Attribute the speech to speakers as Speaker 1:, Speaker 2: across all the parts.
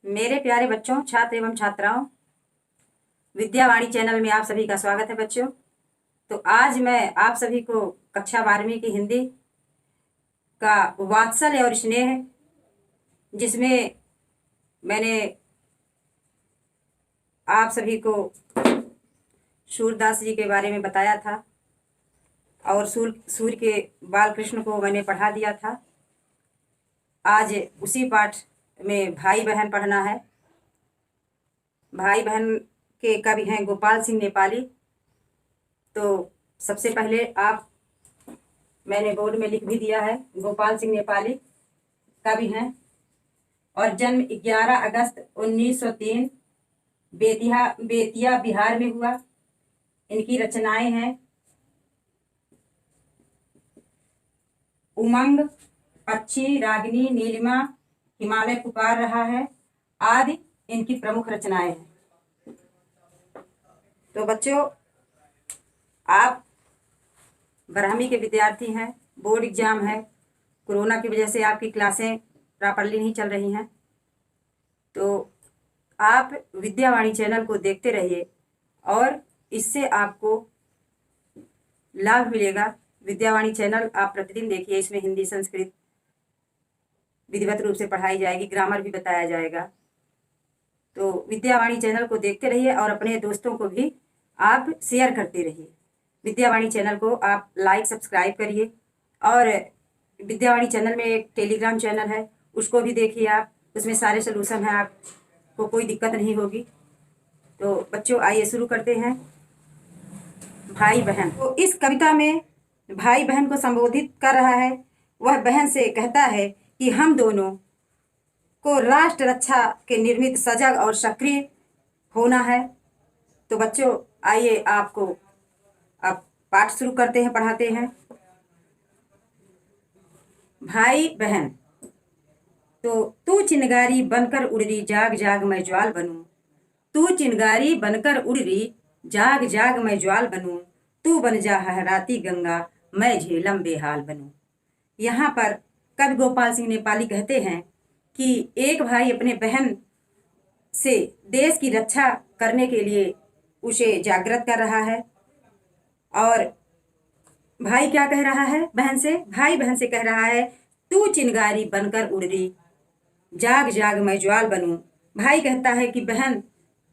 Speaker 1: मेरे प्यारे बच्चों, छात्र एवं छात्राओं, विद्यावाणी चैनल में आप सभी का स्वागत है बच्चों। तो आज मैं आप सभी को कक्षा 12वीं की हिंदी का वात्सल्य और स्नेह, जिसमें मैंने आप सभी को सूरदास जी के बारे में बताया था और सूर्य के बाल कृष्ण को मैंने पढ़ा दिया था। आज उसी पाठ में भाई बहन पढ़ना है। भाई बहन के कवि हैं गोपाल सिंह नेपाली। तो सबसे पहले मैंने बोर्ड में लिख भी दिया है, गोपाल सिंह नेपाली कवि हैं और जन्म 11 अगस्त 1903 बेतिया बिहार में हुआ। इनकी रचनाएं हैं उमंग, पक्षी, रागिनी, नीलिमा, हिमालय पुकार रहा है आदि इनकी प्रमुख रचनाएं हैं। तो बच्चों, आप 12वीं के विद्यार्थी हैं, बोर्ड एग्जाम है, कोरोना की वजह से आपकी क्लासें प्रॉपरली नहीं चल रही हैं। तो आप विद्यावाणी चैनल को देखते रहिए और इससे आपको लाभ मिलेगा। विद्यावाणी चैनल आप प्रतिदिन देखिए, इसमें हिंदी संस्कृत विधिवत रूप से पढ़ाई जाएगी, ग्रामर भी बताया जाएगा। तो विद्यावाणी चैनल को देखते रहिए और अपने दोस्तों को भी आप शेयर करते रहिए। विद्यावाणी चैनल को आप लाइक सब्सक्राइब करिए और विद्यावाणी चैनल में एक टेलीग्राम चैनल है, उसको भी देखिए आप। उसमें सारे सोल्यूशन हैं, आपको कोई दिक्कत नहीं होगी। तो बच्चों, आइए शुरू करते हैं। भाई बहन। तो इस कविता में भाई बहन को संबोधित कर रहा है। वह बहन से कहता है कि हम दोनों को राष्ट्र रक्षा के निर्मित सजग और सक्रिय होना है। तो बच्चों, आइए आपको अब पाठ शुरू करते हैं, पढ़ाते हैं। भाई बहन। तो तू चिंगारी बनकर उड़ रही, जाग जाग मैं ज्वाल बनूं। तू चिंगारी बनकर उड़ रही, जाग जाग मैं ज्वाल बनूं। तू बन जा हहराती गंगा, मैं झेलम बेहाल बनूं। यहाँ पर कवि गोपाल सिंह नेपाली कहते हैं कि एक भाई अपने बहन से देश की रक्षा करने के लिए उसे जागृत कर रहा है। और भाई क्या कह रहा है बहन से? भाई बहन से कह रहा है, तू चिंगारी बनकर उड़ रही, जाग जाग मैं ज्वाल बनूं। भाई कहता है कि बहन,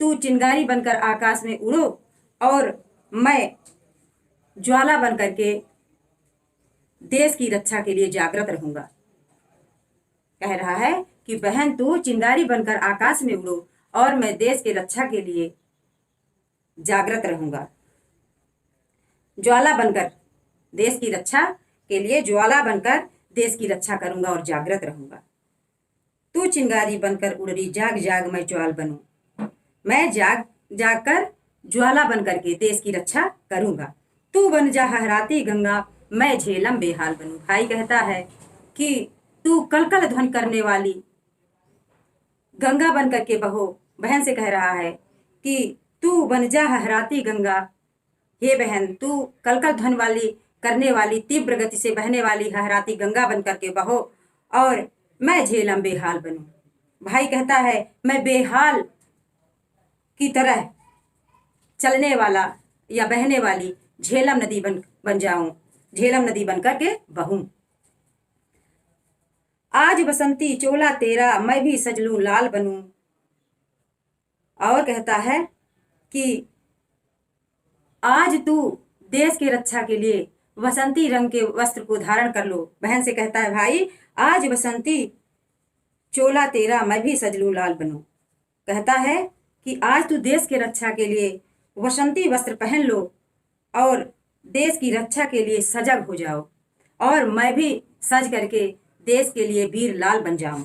Speaker 1: तू चिंगारी बनकर आकाश में उड़ो और मैं ज्वाला बनकर के देश की रक्षा के लिए जागृत रहूंगा। कह रहा है कि बहन, तू चिंगारी बनकर आकाश में उड़ो और मैं देश की रक्षा के लिए जागृत रहूंगा। ज्वाला बनकर देश की रक्षा के लिए, ज्वाला बनकर देश की रक्षा करूंगा और जागृत रहूंगा। तू चिंगारी बनकर उड़ रही, जाग जाग मैं ज्वाल बनूं। मैं जाग जाग कर ज्वाला बनकर के देश की रक्षा करूंगा। तू बन जा हहराती गंगा, मैं झेलम बेहाल बनूं। भाई कहता है कि तू कलकल ध्वनि करने वाली गंगा बन करके बहो। बहन से कह रहा है कि तू बन जा हहराती गंगा, हे बहन, तू कलकल ध्वनि वाली करने वाली, तीव्र गति से बहने वाली हहराती गंगा बन करके बहो और मैं झेलम बेहाल बनूं। भाई कहता है, मैं बेहाल की तरह चलने वाला या बहने वाली झेलम नदी बन जाऊं, झेलम नदी बन करके बहूं। आज बसंती चोला तेरा, मैं भी सजलूं लाल बनूं। और कहता है कि आज तू देश की रक्षा के लिए बसंती रंग के वस्त्र को धारण कर लो। बहन से कहता है, भाई, आज बसंती चोला तेरा, मैं भी सजलूं लाल बनूं। कहता है कि आज तू देश की रक्षा के लिए बसंती वस्त्र पहन लो और देश की रक्षा के लिए सजग हो जाओ और मैं भी सज करके देश के लिए वीर लाल बन जाऊं।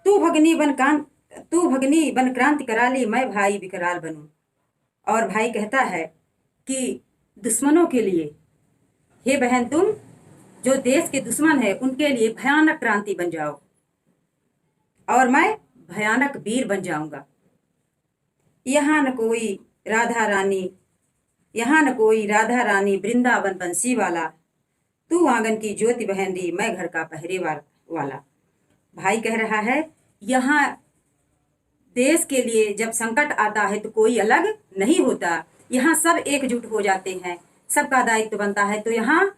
Speaker 1: तू भगनी बन क्रांति करा ली, मैं भाई विकराल बनूं। और भाई कहता है कि दुश्मनों के लिए, हे बहन, तुम जो देश के दुश्मन है उनके लिए भयानक क्रांति बन जाओ और मैं भयानक वीर बन जाऊंगा। यहाँ न कोई राधा रानी वृंदावन बंसी वाला, तू आंगन की ज्योति बहन दी, मैं घर का पहरे वाला। भाई कह रहा है यहाँ देश के लिए जब संकट आता है तो कोई अलग नहीं होता, यहाँ सब एकजुट हो जाते हैं, सबका दायित्व बनता है। तो यहाँ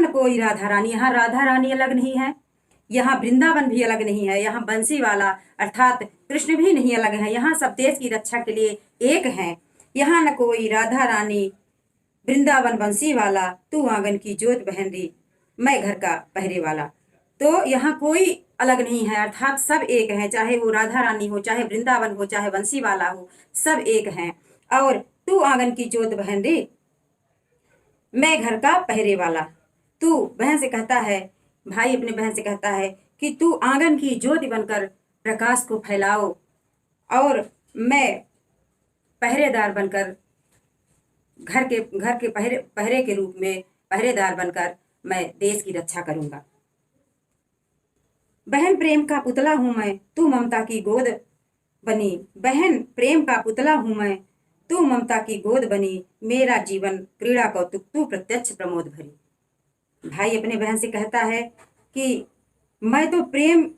Speaker 1: न कोई राधा रानी, यहाँ राधा रानी अलग नहीं है, यहाँ वृंदावन भी अलग नहीं है, यहाँ बंसी वाला अर्थात कृष्ण भी नहीं अलग है, यहाँ सब देश की रक्षा के लिए एक हैं। यहाँ न कोई राधा रानी वृंदावन बंसी वाला, तू आंगन की जोत बहन मैं घर का पहरे वाला। तो यहाँ कोई अलग नहीं है, अर्थात सब एक हैं, चाहे वो राधा रानी हो, चाहे वृंदावन हो, चाहे बंसी वाला हो, सब एक हैं। और तू आंगन की जोत बहन मैं घर का पहरे वाला। तू बहन से कहता है, भाई अपने बहन से कहता है कि तू आंगन की ज्योति बनकर प्रकाश को फैलाओ और मैं पहरेदार बनकर घर के पहरे के रूप में पहरेदार बनकर मैं देश की रक्षा करूंगा। बहन प्रेम का पुतला हूं मैं, तू ममता की गोद बनी। बहन प्रेम का पुतला हूं मैं, तू ममता की गोद बनी। मेरा जीवन क्रीड़ा कौतुक, तू प्रत्यक्ष प्रमोद भरी। भाई अपने बहन से कहता है कि मैं तो प्रेम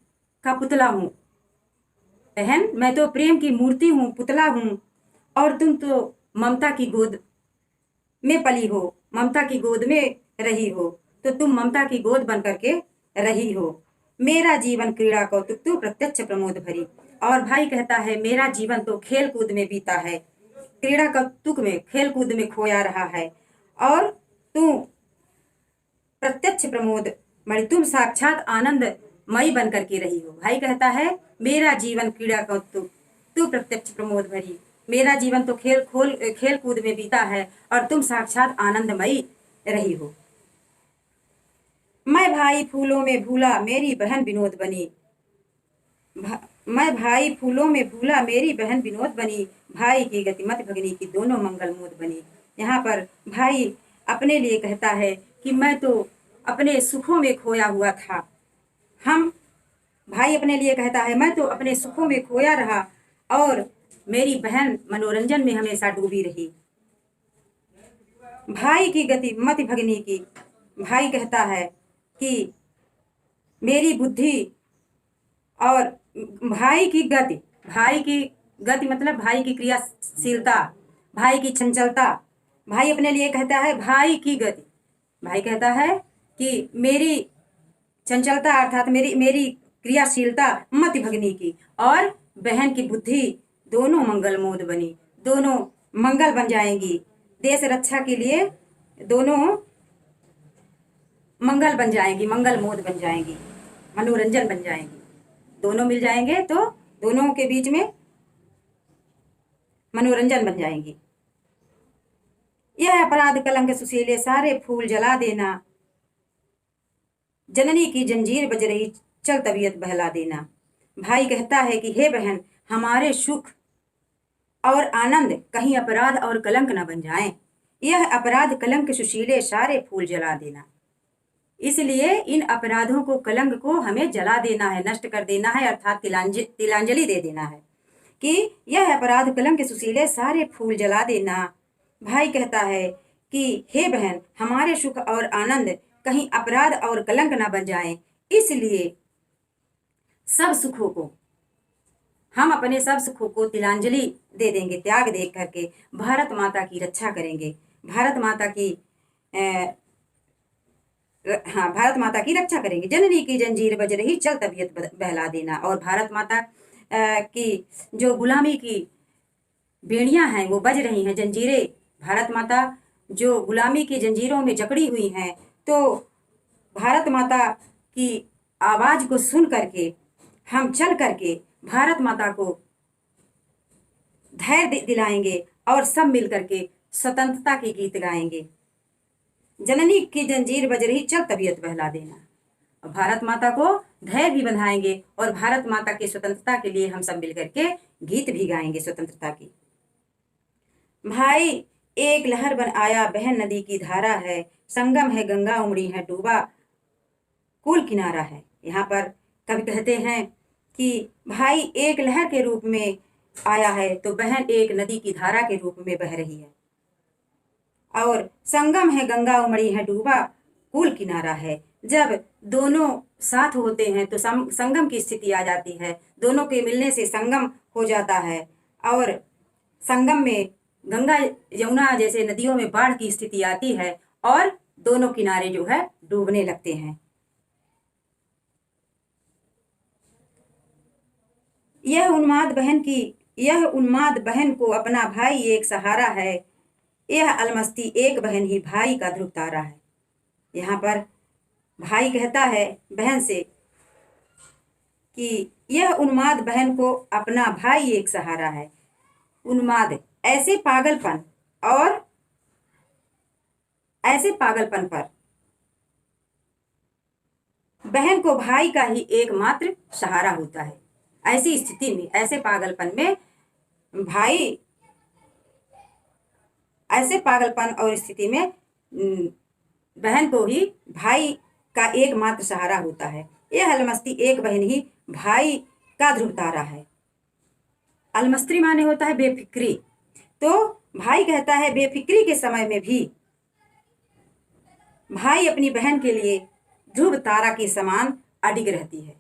Speaker 1: का पुतला हूं बहन, मैं तो प्रेम की मूर्ति हूं, पुतला हूं, और तुम तो ममता की गोद में पली हो, ममता की गोद में रही हो, तो तुम ममता की गोद बन करके रही हो। मेरा जीवन क्रीड़ा कौतुक, तू प्रत्यक्ष प्रमोद भरी। और भाई कहता है मेरा जीवन तो खेल कूद में बीता है, क्रीड़ा कौतुक में, खेल कूद में खोया रहा है, और तू प्रत्यक्ष प्रमोद मणि, तुम साक्षात आनंद मई बन करके रही हो। भाई कहता है मेरा जीवन क्रीड़ा कौतुक, तू प्रत्यक्ष प्रमोद भरी। मेरा जीवन तो खेल कूद में बीता है और तुम साक्षात आनंदमयी रही हो। मैं भाई फूलों में भूला, मेरी बहन विनोद बनी। मैं भाई फूलों में भूला, मेरी बहन विनोद बनी। भाई की गति मत भगनी की, दोनों मंगल मोद बनी। यहाँ पर भाई अपने लिए कहता है कि मैं तो अपने सुखों में खोया हुआ था। भाई अपने लिए कहता है मैं तो अपने सुखों में खोया रहा और मेरी बहन मनोरंजन में हमेशा डूबी रही। भाई की गति मत भगनी की, भाई कहता है कि मेरी बुद्धि और भाई की गति मतलब भाई की क्रियाशीलता, भाई की चंचलता। भाई अपने लिए कहता है भाई की गति, भाई कहता है कि मेरी चंचलता अर्थात मेरी क्रियाशीलता मत भगनी की, और बहन की बुद्धि दोनों मंगल मोद बनी, दोनों मंगल बन जाएंगी। देश रक्षा के लिए दोनों मंगल बन जाएंगी, मंगल मोद बन जाएंगी, मनोरंजन बन जाएंगी। दोनों मिल जाएंगे तो दोनों के बीच में मनोरंजन बन जाएंगी। यह अपराध कलंक सुशीले, सारे फूल जला देना। जननी की जंजीर बज रही, चल तबीयत बहला देना। भाई कहता है कि हे बहन, हमारे सुख और आनंद कहीं अपराध और कलंक न बन जाएं। यह अपराध कलंक सुशीले, सारे फूल जला देना। इसलिए इन अपराधों को, कलंक को हमें जला देना है, नष्ट कर देना है, अर्थात तिलांजलि दे देना है कि यह अपराध कलंक सुशीले, सारे फूल जला देना। भाई कहता है कि हे बहन, हमारे सुख और आनंद कहीं अपराध और कलंक ना बन जाएं, इसलिए सब सुखों को, हम अपने सब सुखों को तिलांजलि दे देंगे, त्याग दे करके भारत माता की रक्षा करेंगे। भारत माता की रक्षा करेंगे। जननी की जंजीर बज रही, चल तबीयत बहला देना। और भारत माता की जो गुलामी की बेड़ियां हैं वो बज रही हैं, जंजीरें, भारत माता जो गुलामी की जंजीरों में जकड़ी हुई हैं, तो भारत माता की आवाज को सुन करके हम चल करके भारत माता को धैर्य दिलाएंगे और सब मिल करके स्वतंत्रता के गीत गाएंगे। जननी की जंजीर बज रही, चल तबीयत बहला देना। और भारत माता को धैर्य भी बंधाएंगे और भारत माता की स्वतंत्रता के लिए हम सब मिल करके गीत भी गाएंगे स्वतंत्रता की। भाई एक लहर बन आया, बहन नदी की धारा है, संगम है गंगा उमड़ी है डूबा, कुल किनारा है। यहाँ पर कवि कहते हैं कि भाई एक लहर के रूप में आया है तो बहन एक नदी की धारा के रूप में बह रही है, और संगम है गंगा उमड़ी है डूबा, कुल किनारा है। जब दोनों साथ होते हैं तो संगम की स्थिति आ जाती है। दोनों के मिलने से संगम हो जाता है और संगम में गंगा यमुना जैसे नदियों में बाढ़ की स्थिति आती है और दोनों किनारे जो है डूबने लगते हैं। यह उन्माद बहन को अपना भाई एक सहारा है। यह अलमस्ती एक बहन ही भाई का ध्रुव तारा है। यहाँ पर भाई कहता है बहन से कि यह उन्माद बहन को अपना भाई एक सहारा है। उन्माद ऐसे पागलपन पर बहन को भाई का ही एकमात्र सहारा होता है। ऐसी स्थिति में, ऐसे पागलपन और स्थिति में बहन को ही भाई का एकमात्र सहारा होता है। यह अलमस्ती एक बहन ही भाई का ध्रुव तारा है। अलमस्त्री माने होता है बेफिक्री। तो भाई कहता है बेफिक्री के समय में भी भाई अपनी बहन के लिए ध्रुव तारा के समान अडिग रहती है।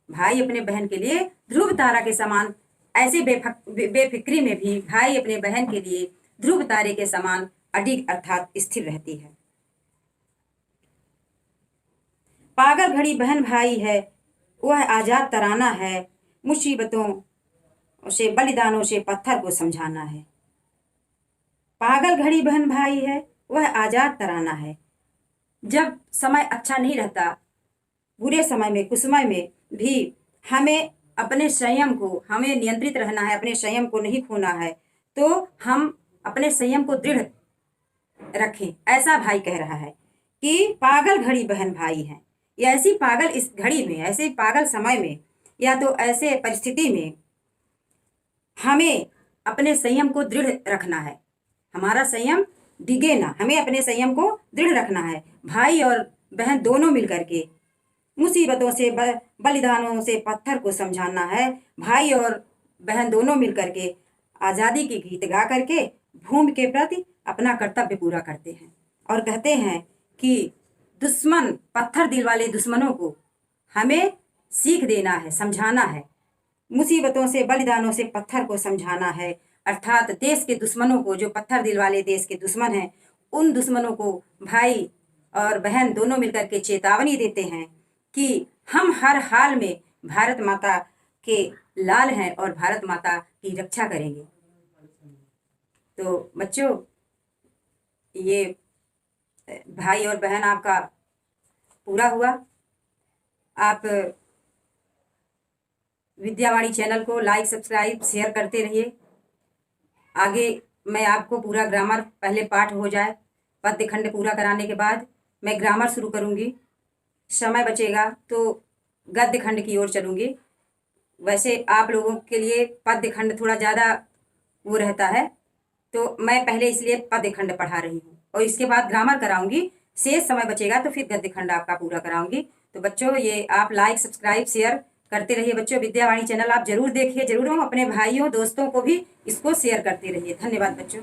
Speaker 1: भाई अपने बहन के लिए ध्रुव तारा के समान, ऐसे बेफिक्री में भी भाई अपने बहन के लिए ध्रुव तारे के समान अडिग अर्थात स्थिर रहती है। पागल घड़ी बहन भाई है, वह आजाद तराना है। मुसीबतों से बलिदानों से पत्थर को समझाना है। पागल घड़ी बहन भाई है, वह आजाद तराना है। जब समय अच्छा नहीं रहता, बुरे समय में, कुसमय में भी हमें अपने संयम को, हमें नियंत्रित रहना है, अपने संयम को नहीं खोना है। तो हम अपने संयम को दृढ़ रखें, ऐसा भाई कह रहा है कि पागल घड़ी बहन भाई है। या ऐसी पागल इस घड़ी में, ऐसे पागल समय में या तो ऐसे परिस्थिति में हमें अपने संयम को दृढ़ रखना है। हमारा संयम डिगे ना, हमें अपने संयम को दृढ़ रखना है। भाई और बहन दोनों मिलकर के मुसीबतों से बलिदानों से पत्थर को समझाना है। भाई और बहन दोनों मिलकर के आज़ादी के गीत गा करके भूमि के प्रति अपना कर्तव्य पूरा करते हैं और कहते हैं कि दुश्मन, पत्थर दिल वाले दुश्मनों को हमें सीख देना है, समझाना है। मुसीबतों से बलिदानों से पत्थर को समझाना है, अर्थात देश के दुश्मनों को, जो पत्थर दिल वाले देश के दुश्मन हैं, उन दुश्मनों को भाई और बहन दोनों मिलकर के चेतावनी देते हैं कि हम हर हाल में भारत माता के लाल हैं और भारत माता की रक्षा करेंगे। तो बच्चों, ये भाई और बहन आपका पूरा हुआ। आप विद्यावाणी चैनल को लाइक, सब्सक्राइब, शेयर करते रहिए। आगे मैं आपको पूरा ग्रामर, पहले पाठ हो जाए, पद्य खंड पूरा कराने के बाद मैं ग्रामर शुरू करूँगी। समय बचेगा तो गद्य खंड की ओर चलूँगी। वैसे आप लोगों के लिए पद्य खंड थोड़ा ज़्यादा वो रहता है, तो मैं पहले इसलिए पद्य खंड पढ़ा रही हूँ और इसके बाद ग्रामर कराऊंगी। शेष समय बचेगा तो फिर गद्य खंड आपका पूरा कराऊंगी। तो बच्चों, ये आप लाइक, सब्सक्राइब, शेयर करते रहिए। बच्चों, विद्यावाणी चैनल आप जरूर देखिए, जरूर अपने भाइयों, दोस्तों को भी इसको शेयर करते रहिए। धन्यवाद बच्चों।